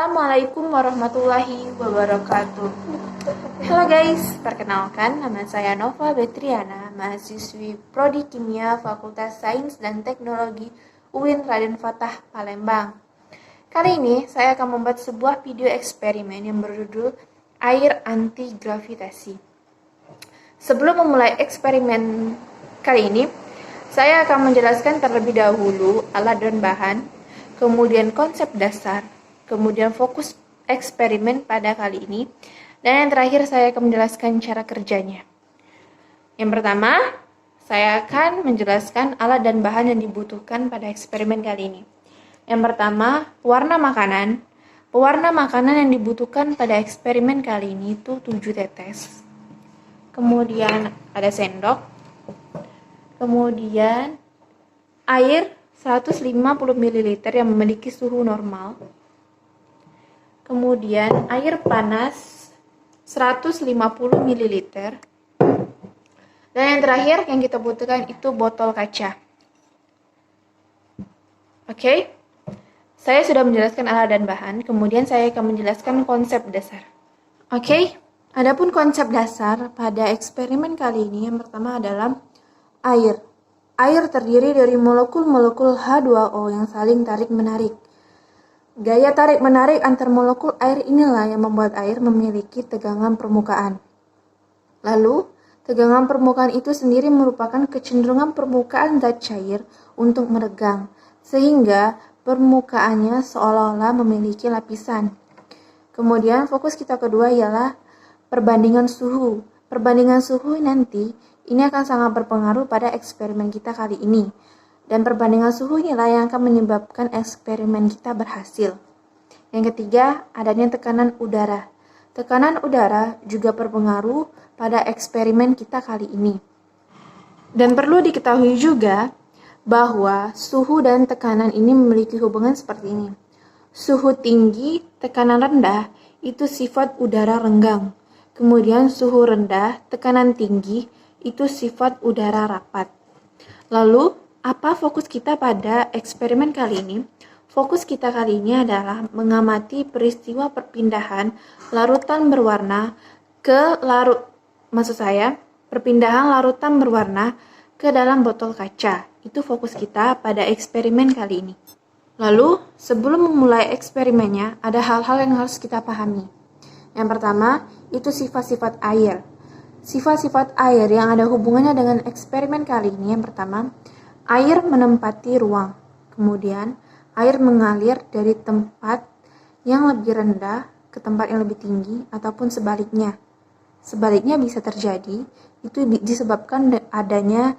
Assalamualaikum warahmatullahi wabarakatuh. Halo guys, perkenalkan nama saya Nova Betriana, mahasiswi Prodi Kimia Fakultas Sains dan Teknologi UIN Raden Fatah Palembang. Kali ini saya akan membuat sebuah video eksperimen yang berjudul air anti gravitasi. Sebelum memulai eksperimen kali ini, saya akan menjelaskan terlebih dahulu alat dan bahan, kemudian konsep dasar, kemudian fokus eksperimen pada kali ini, dan yang terakhir saya akan menjelaskan cara kerjanya. Yang pertama, saya akan menjelaskan alat dan bahan yang dibutuhkan pada eksperimen kali ini. Yang pertama, warna makanan. Pewarna makanan yang dibutuhkan pada eksperimen kali ini itu 7 tetes. Kemudian ada sendok. Kemudian air 150 ml yang memiliki suhu normal. Kemudian air panas 150 ml. Dan yang terakhir yang kita butuhkan itu botol kaca. Oke. Saya sudah menjelaskan alat dan bahan, kemudian saya akan menjelaskan konsep dasar. Oke. Adapun konsep dasar pada eksperimen kali ini yang pertama adalah air. Air terdiri dari molekul-molekul H2O yang saling tarik-menarik. Gaya tarik-menarik antar molekul air inilah yang membuat air memiliki tegangan permukaan. Lalu, tegangan permukaan itu sendiri merupakan kecenderungan permukaan zat cair untuk meregang, sehingga permukaannya seolah-olah memiliki lapisan. Kemudian, fokus kita kedua ialah perbandingan suhu. Perbandingan suhu nanti ini akan sangat berpengaruh pada eksperimen kita kali ini. Dan perbandingan suhu inilah yang akan menyebabkan eksperimen kita berhasil. Yang ketiga, adanya tekanan udara. Tekanan udara juga berpengaruh pada eksperimen kita kali ini. Dan perlu diketahui juga bahwa suhu dan tekanan ini memiliki hubungan seperti ini. Suhu tinggi, tekanan rendah, itu sifat udara renggang. Kemudian suhu rendah, tekanan tinggi, itu sifat udara rapat. Lalu, apa fokus kita pada eksperimen kali ini? Fokus kita kali ini adalah mengamati peristiwa perpindahan larutan berwarna ke perpindahan larutan berwarna ke dalam botol kaca. Itu fokus kita pada eksperimen kali ini. Lalu, sebelum memulai eksperimennya, ada hal-hal yang harus kita pahami. Yang pertama, itu sifat-sifat air. Sifat-sifat air yang ada hubungannya dengan eksperimen kali ini yang pertama, air menempati ruang. Kemudian, air mengalir dari tempat yang lebih rendah ke tempat yang lebih tinggi ataupun sebaliknya. Sebaliknya bisa terjadi, itu disebabkan adanya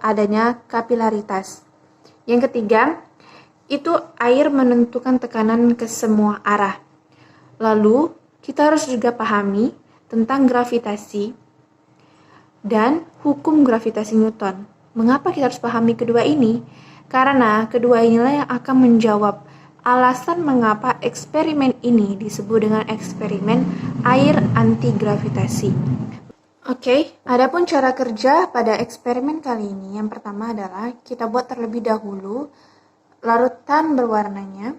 adanya kapilaritas. Yang ketiga, itu air menentukan tekanan ke semua arah. Lalu, kita harus juga pahami tentang gravitasi dan hukum gravitasi Newton. Mengapa kita harus pahami kedua ini? Karena kedua inilah yang akan menjawab alasan mengapa eksperimen ini disebut dengan eksperimen air anti gravitasi. Oke, adapun cara kerja pada eksperimen kali ini yang pertama adalah kita buat terlebih dahulu larutan berwarnanya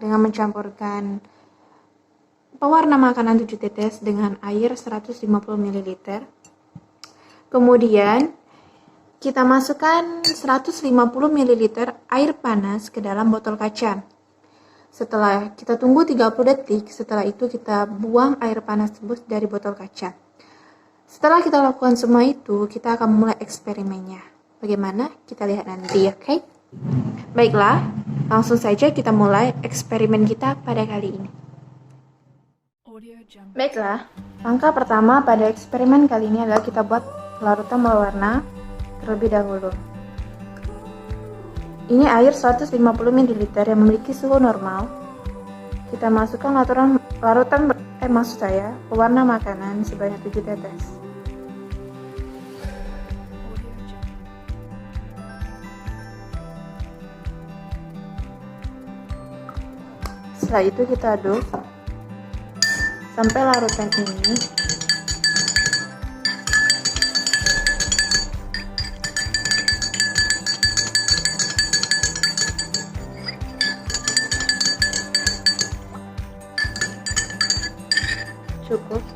dengan mencampurkan pewarna makanan 7 tetes dengan air 150 ml. Kemudian, kita masukkan 150 ml air panas ke dalam botol kaca. Setelah kita tunggu 30 detik, setelah itu kita buang air panas tersebut dari botol kaca. Setelah kita lakukan semua itu, kita akan mulai eksperimennya. Bagaimana? Kita lihat nanti, oke? Baiklah, langsung saja kita mulai eksperimen kita pada kali ini. Baiklah, langkah pertama pada eksperimen kali ini adalah kita buat larutan berwarna terlebih dahulu. Ini air 150 ml yang memiliki suhu normal. Kita masukkan pewarna makanan sebanyak 7 tetes. Setelah itu kita aduk sampai larutan ini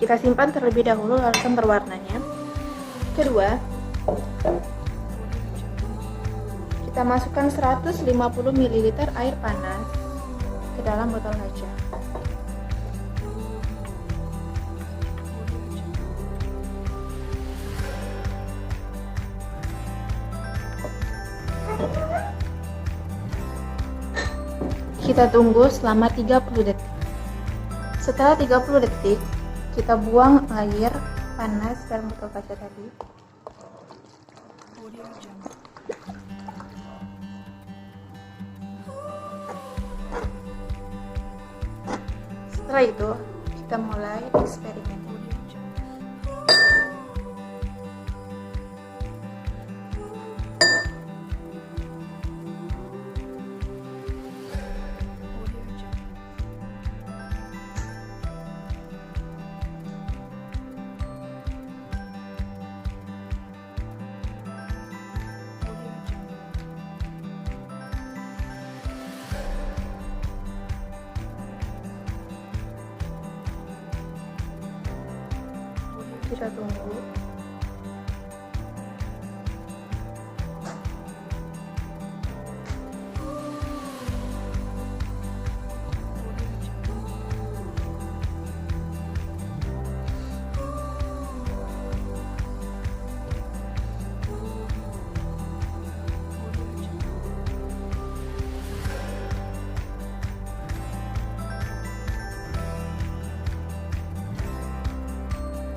Kita simpan terlebih dahulu larutan berwarnanya. Kedua, kita masukkan 150 ml air panas ke dalam botol kaca. Kita tunggu selama 30 detik. Setelah 30 detik, kita buang air panas dalam botol kaca tadi. Setelah itu, kita mulai eksperimen. Kita tunggu.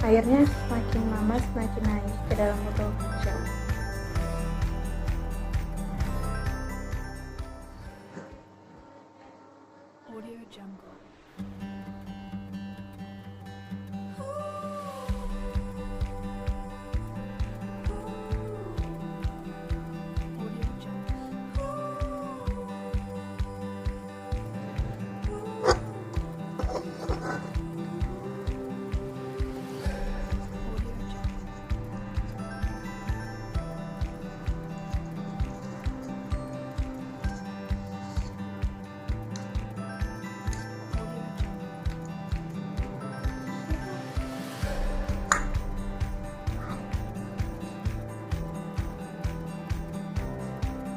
Airnya semakin lama semakin naik ke dalam botol kaca. Audio Jungle. Audio Jungle. Audio Jungle. Audio Jungle.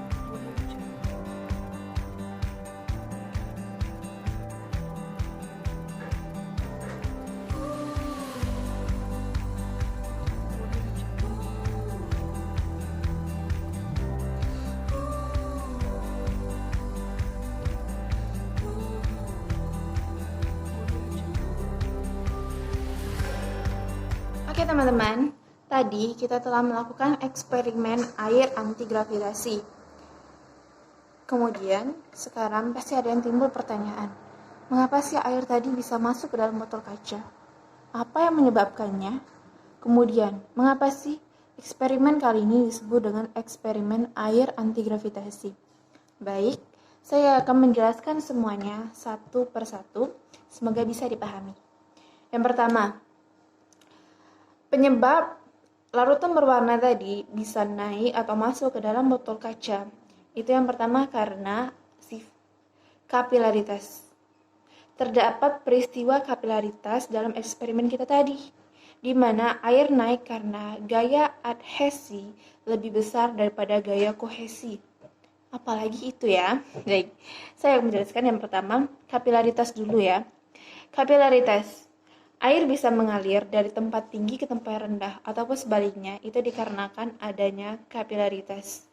Audio Jungle. Audio Jungle. Audio Jungle. Oke teman-teman, tadi kita telah melakukan eksperimen air anti gravitasi. Kemudian, sekarang pasti ada yang timbul pertanyaan, mengapa sih air tadi bisa masuk ke dalam botol kaca? Apa yang menyebabkannya? Kemudian, mengapa sih eksperimen kali ini disebut dengan eksperimen air anti gravitasi? Baik, saya akan menjelaskan semuanya satu persatu, semoga bisa dipahami. Yang pertama, penyebab larutan berwarna tadi bisa naik atau masuk ke dalam botol kaca. Itu yang pertama karena kapilaritas. Terdapat peristiwa kapilaritas dalam eksperimen kita tadi, di mana air naik karena gaya adhesi lebih besar daripada gaya kohesi. Apalagi itu ya. Baik, saya akan menjelaskan yang pertama, kapilaritas dulu ya. Kapilaritas. Air bisa mengalir dari tempat tinggi ke tempat rendah, ataupun sebaliknya, itu dikarenakan adanya kapilaritas.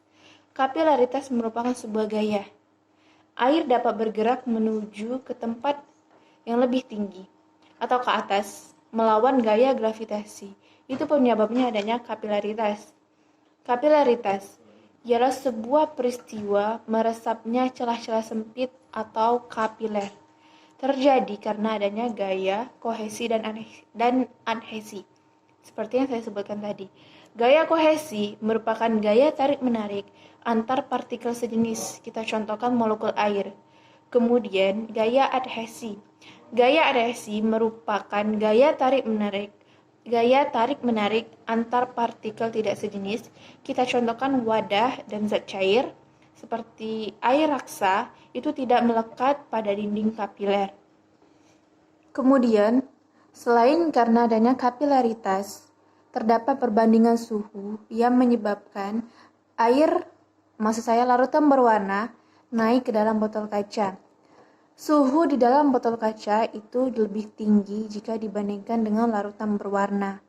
Kapilaritas merupakan sebuah gaya. Air dapat bergerak menuju ke tempat yang lebih tinggi, atau ke atas, melawan gaya gravitasi. Itu penyebabnya adanya kapilaritas. Kapilaritas ialah sebuah peristiwa meresapnya celah-celah sempit atau kapiler. Terjadi karena adanya gaya kohesi dan adhesi. Seperti yang saya sebutkan tadi. Gaya kohesi merupakan gaya tarik-menarik antar partikel sejenis. Kita contohkan molekul air. Kemudian gaya adhesi. Gaya adhesi merupakan gaya tarik-menarik antar partikel tidak sejenis. Kita contohkan wadah dan zat cair. Seperti air raksa, itu tidak melekat pada dinding kapiler. Kemudian, Selain karena adanya kapilaritas, terdapat perbandingan suhu yang menyebabkan larutan berwarna naik ke dalam botol kaca. Suhu di dalam botol kaca itu lebih tinggi jika dibandingkan dengan larutan berwarna.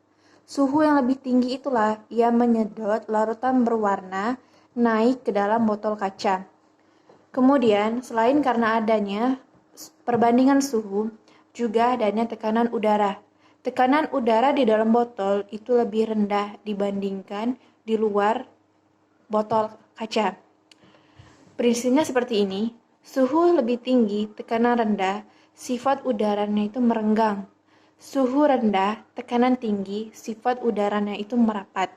Suhu yang lebih tinggi itulah yang menyedot larutan berwarna naik ke dalam botol kaca. Kemudian, selain karena adanya perbandingan suhu, juga adanya tekanan udara. Tekanan udara di dalam botol itu lebih rendah dibandingkan di luar botol kaca. Prinsipnya seperti ini, suhu lebih tinggi, tekanan rendah, sifat udaranya itu merenggang. Suhu rendah, tekanan tinggi, sifat udaranya itu merapat.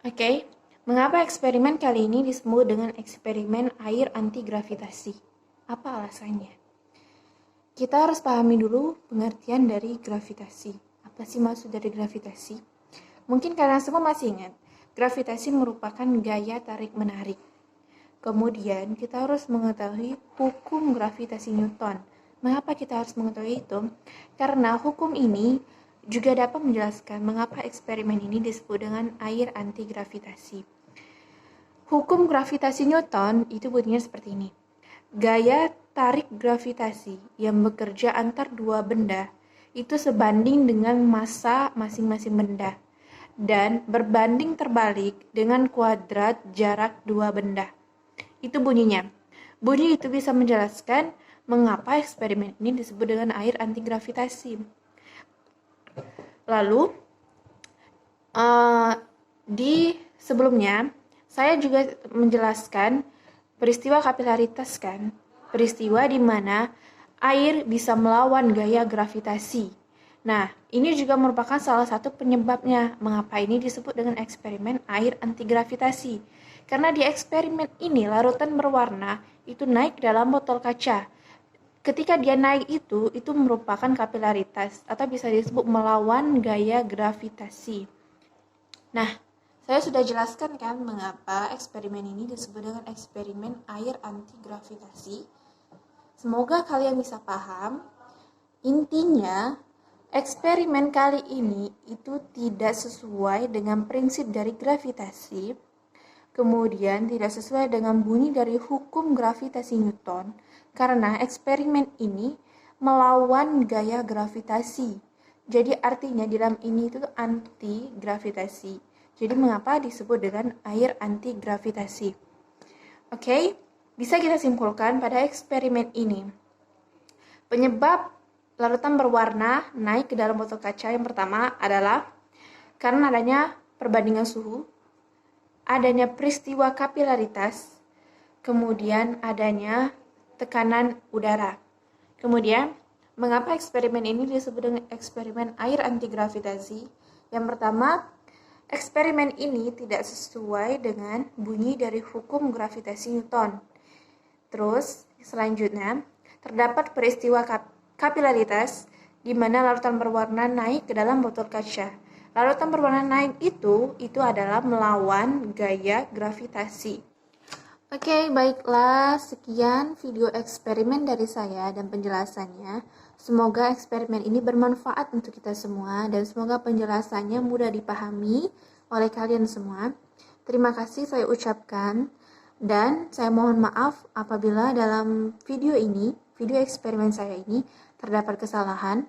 Oke, mengapa eksperimen kali ini disebut dengan eksperimen air anti-gravitasi? Apa alasannya? Kita harus pahami dulu pengertian dari gravitasi. Apa sih maksud dari gravitasi? Mungkin kalian semua masih ingat, gravitasi merupakan gaya tarik-menarik. Kemudian kita harus mengetahui hukum gravitasi Newton. Mengapa kita harus mengetahui itu? Karena hukum ini juga dapat menjelaskan mengapa eksperimen ini disebut dengan air anti-gravitasi. Hukum gravitasi Newton itu bunyinya seperti ini. Gaya tarik gravitasi yang bekerja antar dua benda itu sebanding dengan massa masing-masing benda dan berbanding terbalik dengan kuadrat jarak dua benda. Itu bunyinya. Bunyi itu bisa menjelaskan mengapa eksperimen ini disebut dengan air anti-gravitasi. Lalu, di sebelumnya, saya juga menjelaskan peristiwa kapilaritas kan, peristiwa di mana air bisa melawan gaya gravitasi. Nah, ini juga merupakan salah satu penyebabnya mengapa ini disebut dengan eksperimen air anti-gravitasi. Karena di eksperimen ini larutan berwarna itu naik dalam botol kaca. Ketika dia naik itu merupakan kapilaritas atau bisa disebut melawan gaya gravitasi. Nah, saya sudah jelaskan kan mengapa eksperimen ini disebut dengan eksperimen air anti-gravitasi. Semoga kalian bisa paham. Intinya, eksperimen kali ini itu tidak sesuai dengan prinsip dari gravitasi, kemudian tidak sesuai dengan bunyi dari hukum gravitasi Newton, karena eksperimen ini melawan gaya gravitasi. Jadi artinya di dalam ini itu anti-gravitasi. Jadi mengapa disebut dengan air anti-gravitasi? Oke, bisa kita simpulkan pada eksperimen ini. Penyebab larutan berwarna naik ke dalam botol kaca yang pertama adalah karena adanya perbandingan suhu, adanya peristiwa kapilaritas, kemudian adanya tekanan udara. Kemudian, mengapa eksperimen ini disebut dengan eksperimen air anti-gravitasi? Yang pertama, eksperimen ini tidak sesuai dengan bunyi dari hukum gravitasi Newton. Terus, selanjutnya, terdapat peristiwa kapilaritas di mana larutan berwarna naik ke dalam botol kaca. Larutan berwarna naik itu adalah melawan gaya gravitasi. Oke, baiklah, sekian video eksperimen dari saya dan penjelasannya. Semoga eksperimen ini bermanfaat untuk kita semua dan semoga penjelasannya mudah dipahami oleh kalian semua. Terima kasih saya ucapkan dan saya mohon maaf apabila dalam video eksperimen saya ini terdapat kesalahan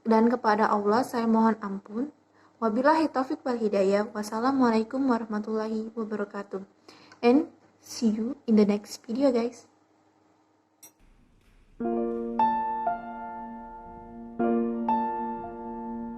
dan kepada Allah saya mohon ampun. Wabillahi taufiq wal hidayah. Wassalamualaikum warahmatullahi wabarakatuh. And see you in the next video, guys.